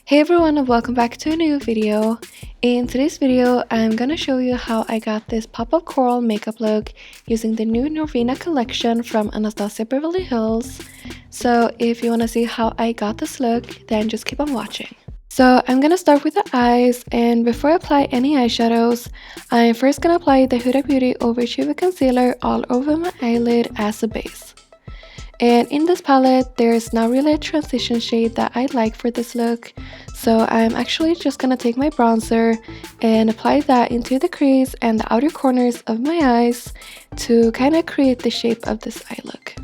Hey everyone, and welcome back to a new video. In today's video, I'm gonna show you how I got this pop-up coral makeup look using the new Norvina collection from Anastasia Beverly Hills. So if you wanna see how I got this look, then just keep on watching. So I'm gonna start with the eyes, and before I apply any eyeshadows, I'm first gonna apply the Huda Beauty Overachieving Concealer all over my eyelid as a base. And in this palette, there's not really a transition shade that I like for this look, so I'm actually just gonna take my bronzer and apply that into the crease and the outer corners of my eyes to kind of create the shape of this eye look.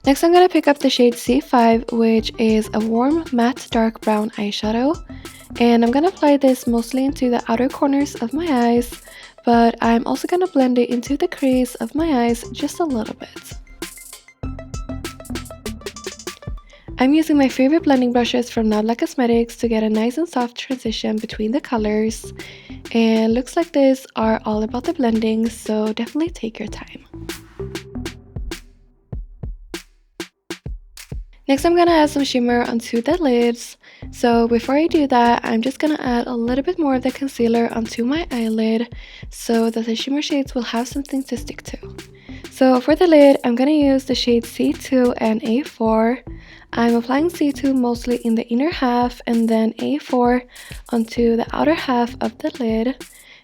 Next, I'm gonna pick up the shade C5, which is a warm matte dark brown eyeshadow, and I'm gonna apply this mostly into the outer corners of my eyes, but I'm also gonna blend it into the crease of my eyes just a little bit. I'm using my favorite blending brushes from Nabla Cosmetics to get a nice and soft transition between the colors, and looks like this are all about the blending, so definitely take your time. Next, I'm gonna add some shimmer onto the lids. So before I do that, I'm just gonna add a little bit more of the concealer onto my eyelid so that the shimmer shades will have something to stick to. So for the lid, I'm gonna use the shades C2 and A4. I'm applying C2 mostly in the inner half and then A4 onto the outer half of the lid.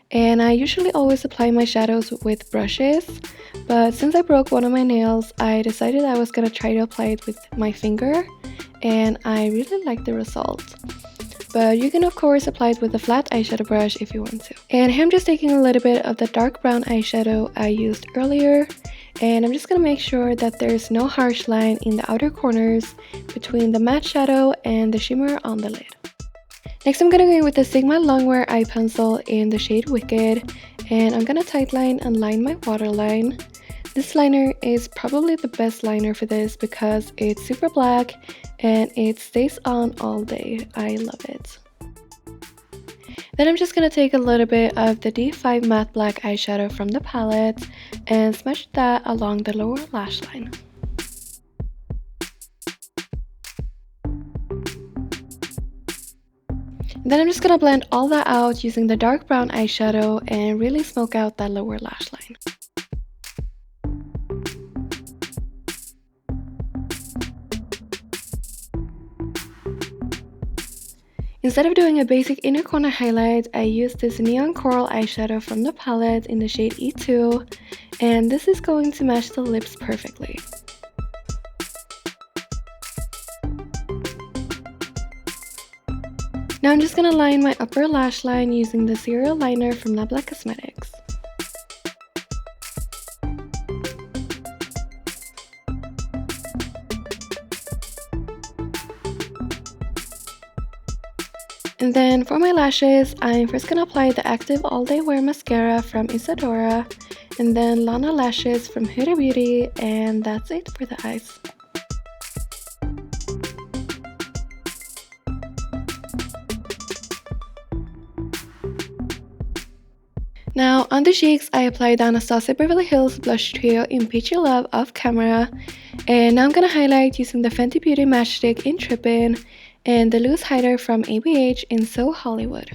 And I usually always apply my shadows with brushes, but since I broke one of my nails, I decided I was gonna try to apply it with my finger, and I really like the result. But you can of course apply it with a flat eyeshadow brush if you want to. And here I'm just taking a little bit of the dark brown eyeshadow I used earlier, and I'm just gonna make sure that there's no harsh line in the outer corners between the matte shadow and the shimmer on the lid. Next, I'm gonna go in with the Sigma Longwear eye pencil in the shade Wicked, and I'm gonna tightline and line my waterline. This liner is probably the best liner for this because it's super black and it stays on all day. I love it. Then I'm just gonna take a little bit of the D5 Matte Black eyeshadow from the palette and smash that along the lower lash line. Then I'm just gonna blend all that out using the dark brown eyeshadow and really smoke out that lower lash line. Instead of doing a basic inner corner highlight, I used this Neon Coral eyeshadow from the palette in the shade E2, and this is going to match the lips perfectly. Now I'm just gonna line my upper lash line using the Serial Liner from Nabla Cosmetics. And then for my lashes, I'm first gonna apply the Active All Day Wear Mascara from Isadora, and then Lana Lashes from Huda Beauty, and that's it for the eyes. Now on the cheeks, I applied the Anastasia Beverly Hills Blush Trio in Peachy Love off camera, and now I'm gonna highlight using the Fenty Beauty Matchstick in Trippin' and the Loose Hider from ABH in So Hollywood.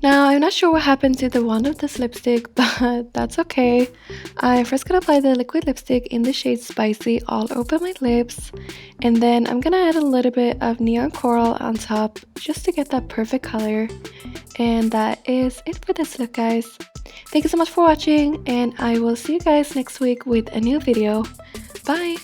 Now, I'm not sure what happened to the wand of this lipstick, but that's okay. I'm first gonna apply the liquid lipstick in the shade Spicy all over my lips, and then I'm gonna add a little bit of Neon Coral on top just to get that perfect color. And that is it for this look, guys. Thank you so much for watching, and I will see you guys next week with a new video. Bye!